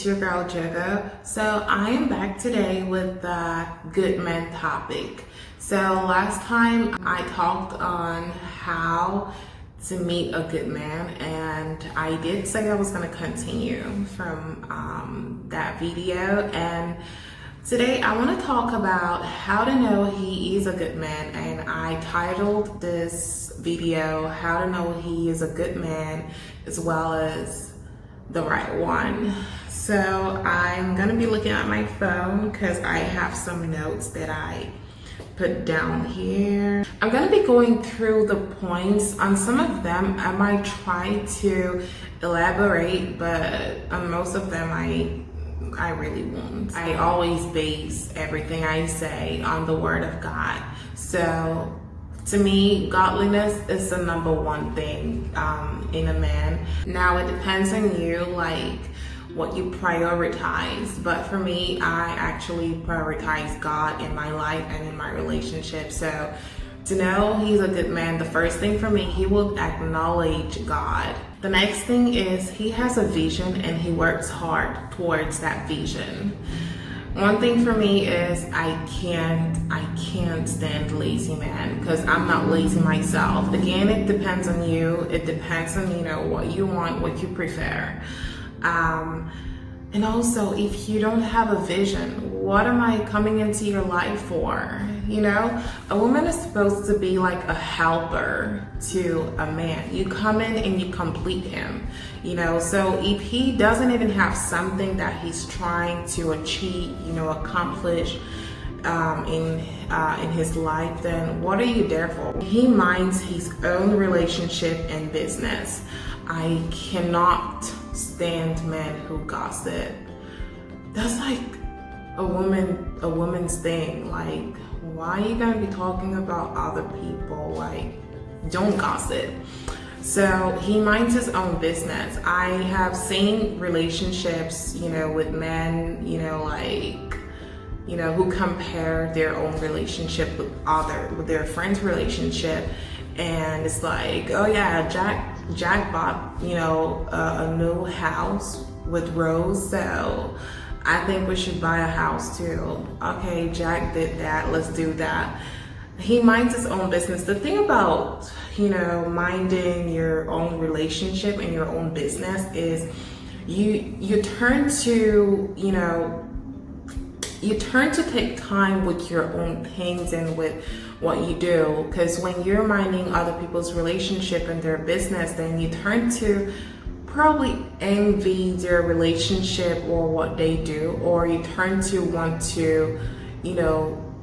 it's your girl JOGO. So I am back today with the good men topic. So last time I talked on how to meet a good man, and I did say I was going to continue from that video, and today I want to talk about how to know he is a good man, and I titled this video how to know he is a good man as well as the right one. So I'm gonna be looking at my phone because I have some notes that I put down here. I'm gonna be going through the points. On some of them I might try to elaborate, but on most of them I really won't. I always base everything I say on the word of God. So to me, godliness is the number one thing in a man. Now it depends on you, like what you prioritize, but for me, I actually prioritize God in my life and in my relationship. So to know he's a good man, the first thing for me, he will acknowledge God. The next thing is he has a vision and he works hard towards that vision. One thing for me is I can't stand lazy men, because I'm not lazy myself. Again, it depends on you. It depends on, what you want, what you prefer. And also, if you don't have a vision, what am I coming into your life for? A woman is supposed to be like a helper to a man. You come in and you complete him, so if he doesn't even have something that he's trying to achieve, accomplish in his life, then what are you there for? He minds his own relationship and business. I cannot stand men who gossip. That's like a woman's thing. Like, why are you gonna be talking about other people? Like, don't gossip. So he minds his own business. I have seen relationships, with men, who compare their own relationship with their friend's relationship, and it's like, oh yeah, Jack bought, a new house with Rose, so I think we should buy a house too. Okay, Jack did that, let's do that. He minds his own business. The thing about, minding your own relationship and your own business is you turn to, you turn to take time with your own things and with what you do, because when you're minding other people's relationship and their business, then you turn to probably envy their relationship or what they do, or you turn to want to,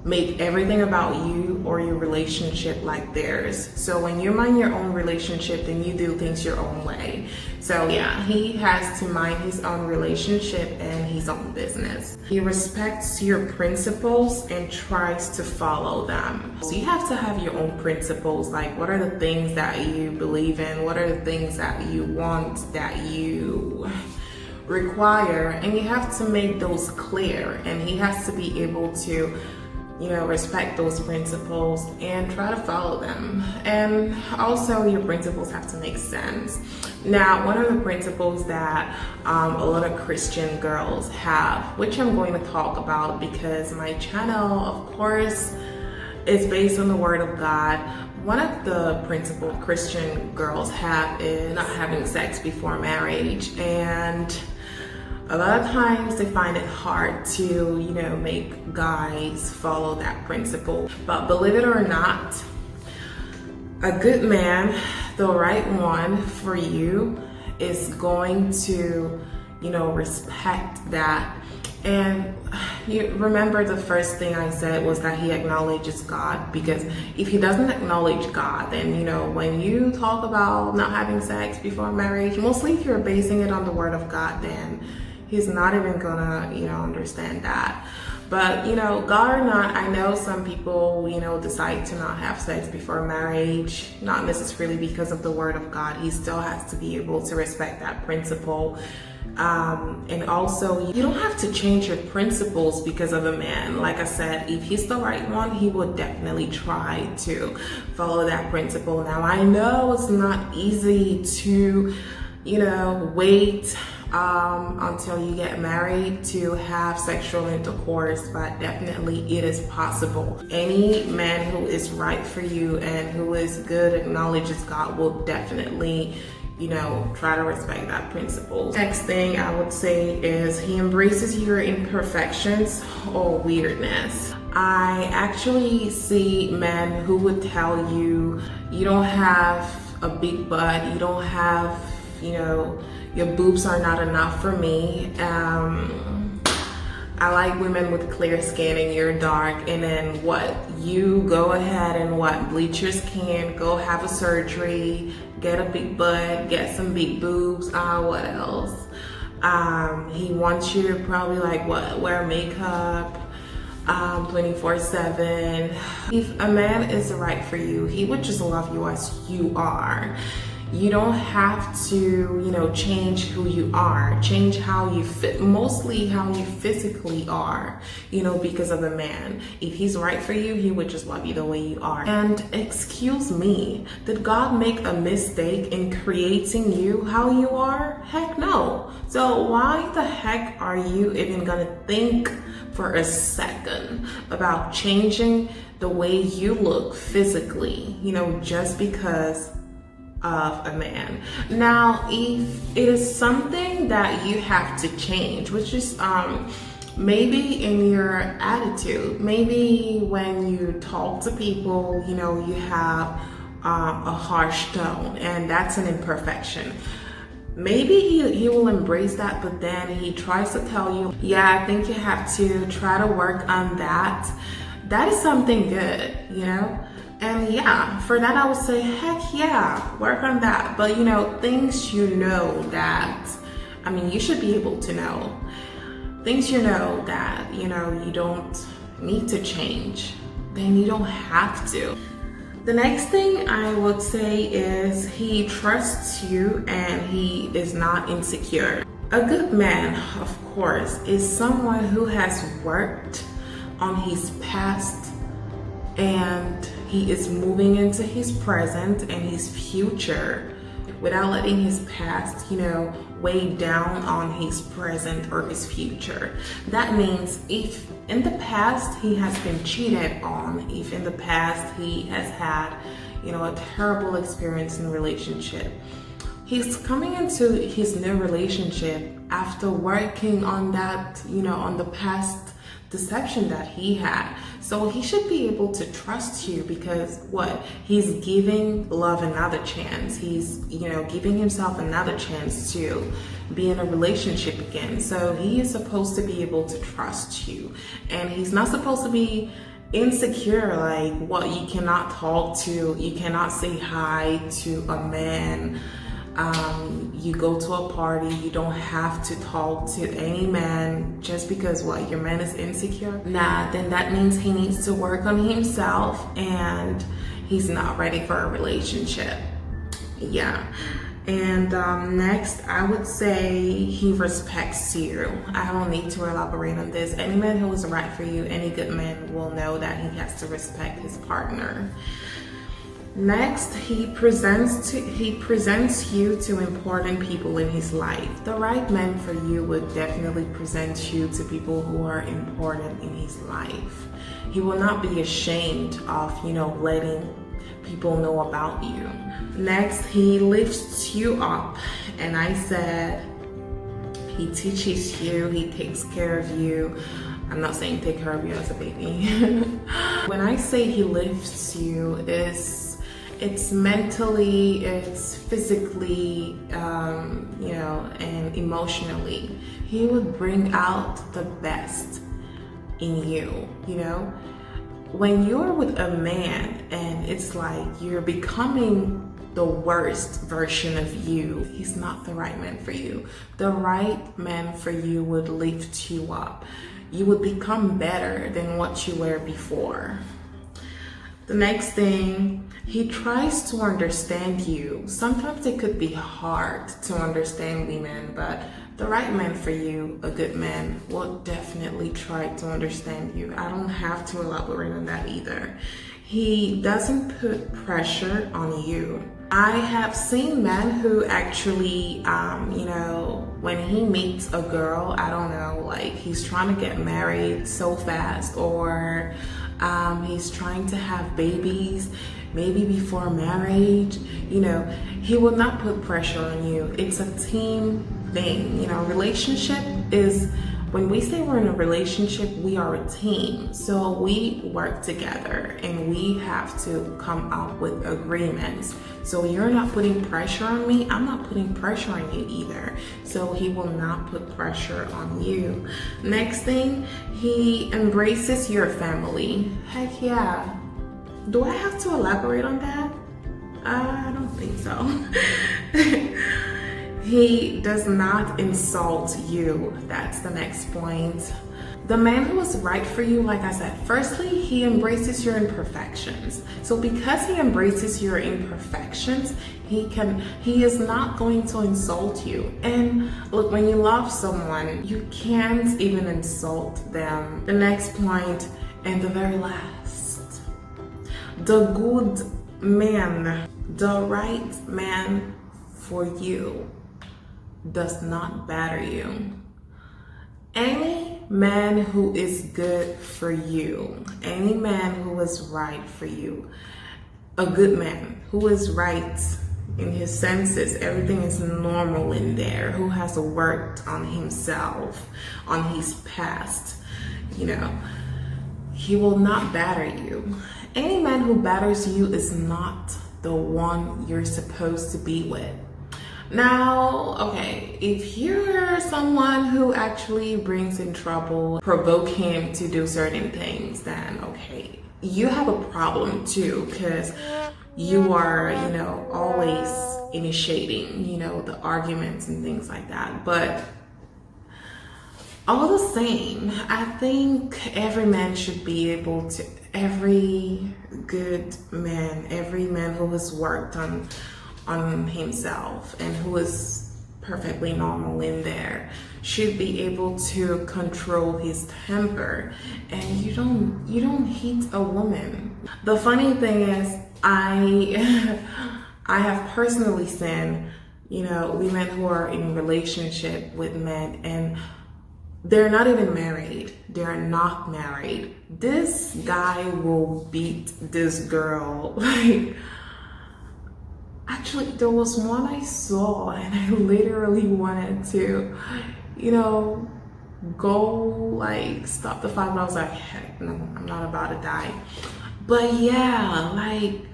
make everything about you or your relationship like theirs. So when you mind your own relationship, then you do things your own way. So yeah, he has to mind his own relationship and his own business. He respects your principles and tries to follow them. So you have to have your own principles, like what are the things that you believe in, what are the things that you want, that you require, and you have to make those clear, and he has to be able to respect those principles and try to follow them. And also your principles have to make sense. Now, one of the principles that a lot of Christian girls have, which I'm going to talk about because my channel, of course, is based on the word of God. One of the principles Christian girls have is not having sex before marriage, and a lot of times they find it hard to, make guys follow that principle. But believe it or not, a good man, the right one for you, is going to, respect that. And you remember the first thing I said was that he acknowledges God, because if he doesn't acknowledge God, then, when you talk about not having sex before marriage, mostly if you're basing it on the word of God, then he's not even gonna, understand that. But, God or not, I know some people, decide to not have sex before marriage, not necessarily because of the word of God. He still has to be able to respect that principle. And also, you don't have to change your principles because of a man. Like I said, if he's the right one, he would definitely try to follow that principle. Now, I know it's not easy to, wait until you get married to have sexual intercourse, but definitely it is possible. Any man who is right for you and who is good, acknowledges God, will definitely, you know, try to respect that principle. Next thing I would say is he embraces your imperfections or weirdness. I actually see men who would tell you, you don't have a big butt, you don't have, you know, your boobs are not enough for me. I like women with clear skin and you're dark, and then what, you go ahead and what, bleach your skin, go have a surgery, get a big butt, get some big boobs, what else? He wants you to probably like what, wear makeup 24/7. If a man is right for you, he would just love you as you are. You don't have to, you know, change who you are, change how you fit, mostly how you physically are, you know, because of a man. If he's right for you, he would just love you the way you are. And excuse me, did God make a mistake in creating you how you are? Heck no. So why the heck are you even gonna think for a second about changing the way you look physically, you know, just because of a man? Now, if it is something that you have to change, which is maybe in your attitude, maybe when you talk to people, you know, you have a harsh tone, and that's an imperfection. Maybe he will embrace that, but then he tries to tell you, yeah, I think you have to try to work on that. That is something good, you know? And yeah, for that I would say, heck yeah, work on that. But you know, things you know that, I mean, you should be able to know. Things you know that, you know, you don't need to change, then you don't have to. The next thing I would say is he trusts you and he is not insecure. A good man, of course, is someone who has worked on his past and he is moving into his present and his future without letting his past, you know, weigh down on his present or his future. That means if in the past he has been cheated on, if in the past he has had, you know, a terrible experience in a relationship, he's coming into his new relationship after working on that, you know, on the past deception that he had. So he should be able to trust you because what? He's giving love another chance. He's, you know, giving himself another chance to be in a relationship again. So he is supposed to be able to trust you, and he's not supposed to be insecure, like what, you cannot talk to, you cannot say hi to a man. You go to a party, you don't have to talk to any man just because what, your man is insecure? Nah, then that means he needs to work on himself and he's not ready for a relationship. Yeah. And next, I would say he respects you. I don't need to elaborate on this. Any man who is right for you, any good man will know that he has to respect his partner. Next, he presents you to important people in his life. The right man for you would definitely present you to people who are important in his life. He will not be ashamed of, you know, letting people know about you. Next, he lifts you up, and I said he teaches you, he takes care of you. I'm not saying take care of you as a baby. When I say he lifts you, it's mentally, it's physically, you know, and emotionally. He would bring out the best in you, you know? When you're with a man and it's like you're becoming the worst version of you, he's not the right man for you. The right man for you would lift you up. You would become better than what you were before. The next thing, he tries to understand you. Sometimes it could be hard to understand women, but the right man for you, a good man, will definitely try to understand you. I don't have to elaborate on that either. He doesn't put pressure on you. I have seen men who actually, when he meets a girl, I don't know, like he's trying to get married so fast, or he's trying to have babies, maybe before marriage, he will not put pressure on you. It's a team thing. Relationship is, when we say we're in a relationship, we are a team. So we work together and we have to come up with agreements. So you're not putting pressure on me, I'm not putting pressure on you either. So he will not put pressure on you. Next thing, he embraces your family. Heck yeah. Do I have to elaborate on that? I don't think so. He does not insult you. That's the next point. The man who is right for you, like I said, firstly, he embraces your imperfections. So because he embraces your imperfections, he is not going to insult you. And look, when you love someone, you can't even insult them. The next point, and the very last, the good man, the right man for you does not batter you. Any man who is good for you, any man who is right for you, a good man who is right in his senses, everything is normal in there, who has worked on himself, on his past, he will not batter you. Any man who batters you is not the one you're supposed to be with. Now, okay, if you're someone who actually brings in trouble, provoke him to do certain things, then okay, you have a problem too, because you are, always initiating, the arguments and things like that. But all the same, I think every man should be able to, every good man, every man who has worked on himself and who is perfectly normal in there should be able to control his temper. And you don't hit a woman. The funny thing is, I have personally seen women who are in relationship with men and they're not even married. They're not married. This guy will beat this girl. Like, actually, there was one I saw and I literally wanted to, go like stop the fight, but I was like, heck no, I'm not about to die. But yeah, like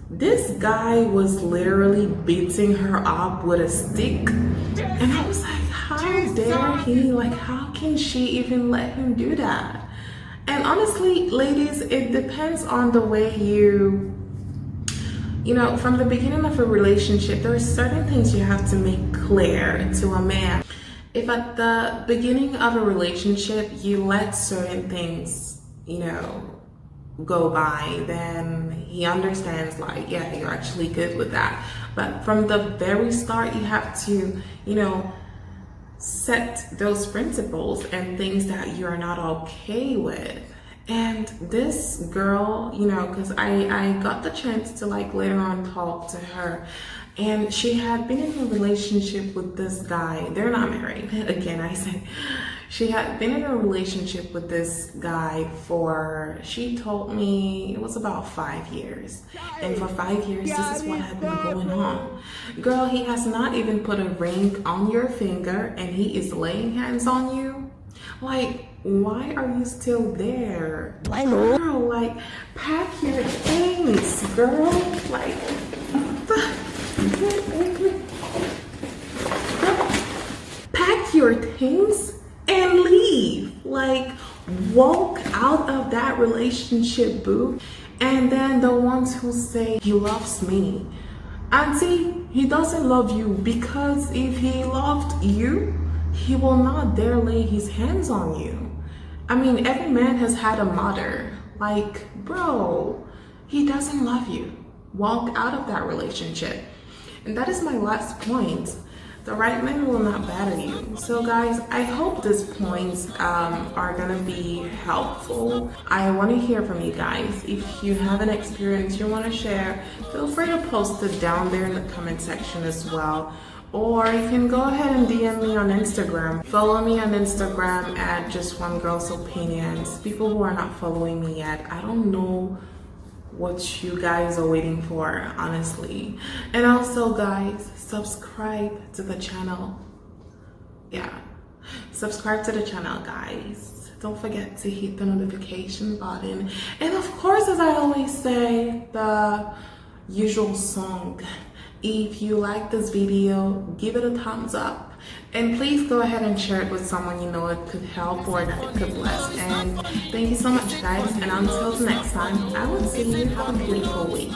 this guy was literally beating her up with a stick. And I was like, how dare he? Like, how can she even let him do that? And honestly, ladies, it depends on the way from the beginning of a relationship, there are certain things you have to make clear to a man. If at the beginning of a relationship, you let certain things, go by, then he understands like, yeah, you're actually good with that. But from the very start, you have to, set those principles and things that you're not okay with. And this girl, because I got the chance to like later on talk to her, and she had been in a relationship with this guy. They're not married. Again, I said she had been in a relationship with this guy for, she told me it was about 5 years. And for 5 years, this is what had been going on. Girl, he has not even put a ring on your finger and he is laying hands on you. Like, why are you still there? Girl, like, pack your things, girl. Like, pack your things and leave. Like, walk out of that relationship, boo. And then the ones who say, he loves me. Auntie, he doesn't love you, because if he loved you, he will not dare lay his hands on you. I mean, every man has had a mother. Like, bro, he doesn't love you. Walk out of that relationship. And that is my last point. the right man will not batter you. So guys, I hope these points are gonna be helpful. I want to hear from you guys. If you have an experience you want to share, feel free to post it down there in the comment section as well. Or you can go ahead and DM me on Instagram. Follow me on Instagram at Just One Girl's Opinions. People who are not following me yet, I don't know what you guys are waiting for, honestly. And also guys, subscribe to the channel. Yeah, subscribe to the channel, guys. Don't forget to hit the notification button. And of course, as I always say, the usual song. If you like this video, give it a thumbs up. And please go ahead and share it with someone you know it could help or that it could bless. And thank you so much, guys. And until next time, I will see you. Have a beautiful week.